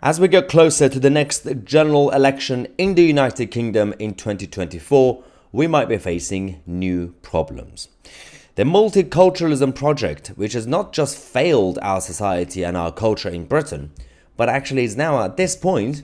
As we get closer to the next general election in the United Kingdom in 2024, we might be facing new problems. The multiculturalism project, which has not just failed our society and our culture in Britain, but actually is now at this point,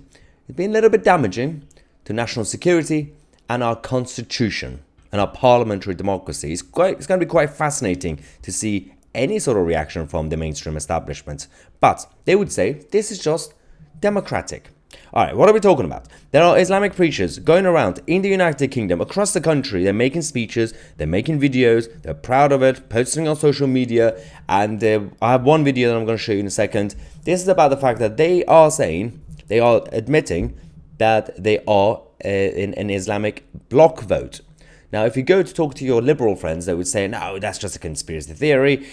it's been a little bit damaging to national security and our constitution and our parliamentary democracy. It's going to be quite fascinating to see any sort of reaction from the mainstream establishment. But they would say this is just democratic. Alright, what are we talking about? There are Islamic preachers going around in the United Kingdom, across the country. They're making speeches, they're making videos, they're proud of it, posting on social media. And I have one video that I'm going to show you in a second. This is about the fact that they are admitting that they are in an Islamic bloc vote. Now, if you go to talk to your liberal friends, they would say, no, that's just a conspiracy theory.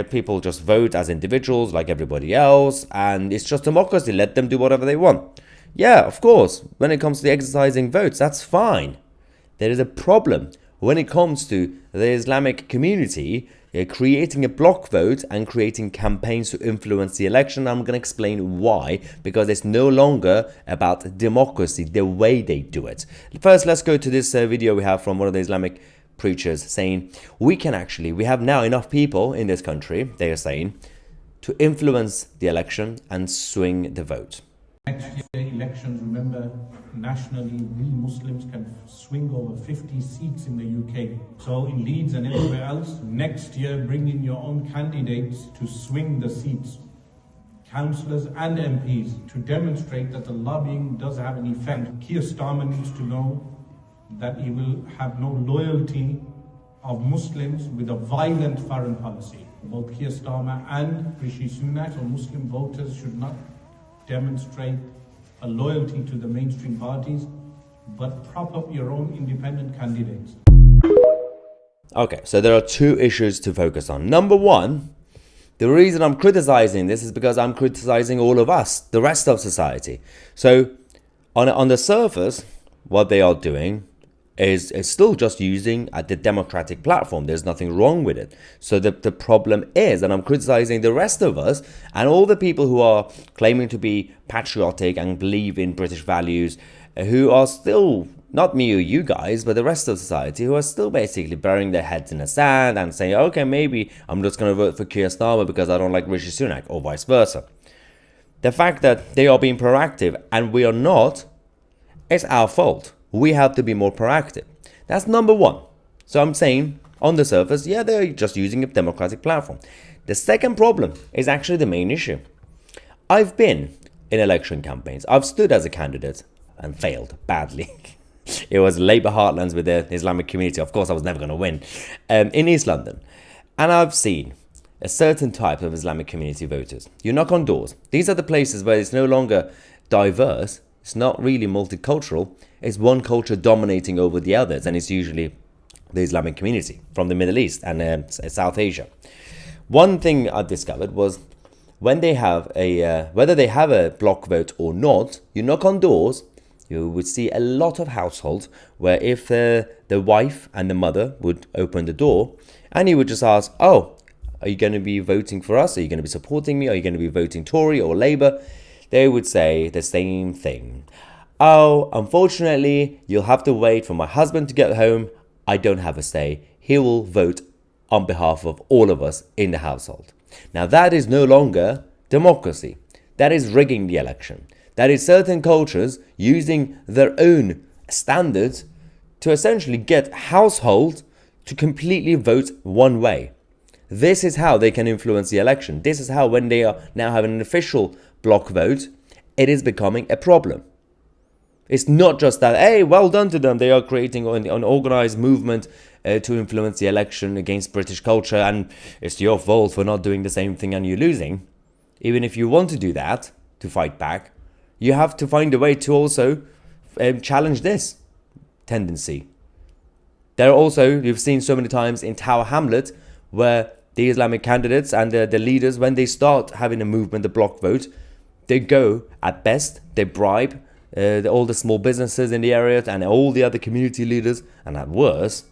People just vote as individuals like everybody else, and it's just democracy. Let them do whatever they want. Yeah, of course, when it comes to exercising votes, that's fine. There is a problem when it comes to the Islamic community creating a bloc vote and creating campaigns to influence the election. I'm going to explain why, because it's no longer about democracy, the way they do it. First, let's go to this video we have from one of the Islamic preachers saying, we have now enough people in this country, they are saying, to influence the election and swing the vote. Next year elections, remember, nationally, we Muslims can swing over 50 seats in the UK. So in Leeds and everywhere else, next year bring in your own candidates to swing the seats, councillors and MPs, to demonstrate that the lobbying does have an effect. Keir Starmer needs to know that he will have no loyalty of Muslims with a violent foreign policy. Both Keir Starmer and Rishi Sunak, or Muslim voters, should not demonstrate a loyalty to the mainstream parties, but prop up your own independent candidates. Okay, so there are two issues to focus on. Number one, the reason I'm criticizing this is because I'm criticizing all of us, the rest of society. So on the surface, what they are doing is still just using the democratic platform. There's nothing wrong with it. So the problem is, and I'm criticizing the rest of us and all the people who are claiming to be patriotic and believe in British values, who are still, not me or you guys, but the rest of society, who are still basically burying their heads in the sand and saying, okay, maybe I'm just going to vote for Keir Starmer because I don't like Rishi Sunak, or vice versa. The fact that they are being proactive and we are not, it's our fault. We have to be more proactive. That's number one. So I'm saying, on the surface, yeah, they're just using a democratic platform. The second problem is actually the main issue. I've been in election campaigns. I've stood as a candidate and failed badly. It was Labour heartlands with the Islamic community. Of course, I was never going to win. In East London. And I've seen a certain type of Islamic community voters. You knock on doors. These are the places where it's no longer diverse. It's not really multicultural. It's one culture dominating over the others, and it's usually the Islamic community from the Middle East and South Asia. One thing I've discovered was when they have whether they have a block vote or not, you knock on doors, you would see a lot of households where if the wife and the mother would open the door, and you would just ask, oh, are you going to be voting for us? Are you going to be supporting me? Are you going to be voting Tory or Labour? They would say the same thing. Oh, unfortunately, you'll have to wait for my husband to get home. I don't have a say. He will vote on behalf of all of us in the household. Now, that is no longer democracy. That is rigging the election. That is certain cultures using their own standards to essentially get households to completely vote one way. This is how they can influence the election. This is how, when they are now having an official block vote, it is becoming a problem. It's not just that, hey, well done to them. They are creating an organized movement to influence the election against British culture, and it's your fault for not doing the same thing and you're losing. Even if you want to do that, to fight back, you have to find a way to also challenge this tendency. There are also, you've seen so many times in Tower Hamlet, where the Islamic candidates and the leaders, when they start having a movement, the block vote, they go, at best, they bribe all the small businesses in the area and all the other community leaders, and at worst,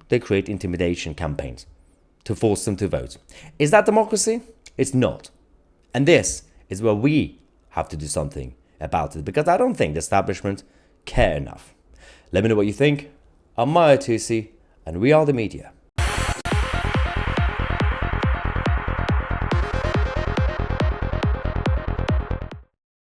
they create intimidation campaigns to force them to vote. Is that democracy? It's not. And this is where we have to do something about it, because I don't think the establishment care enough. Let me know what you think. I'm Tousi, and we are the media.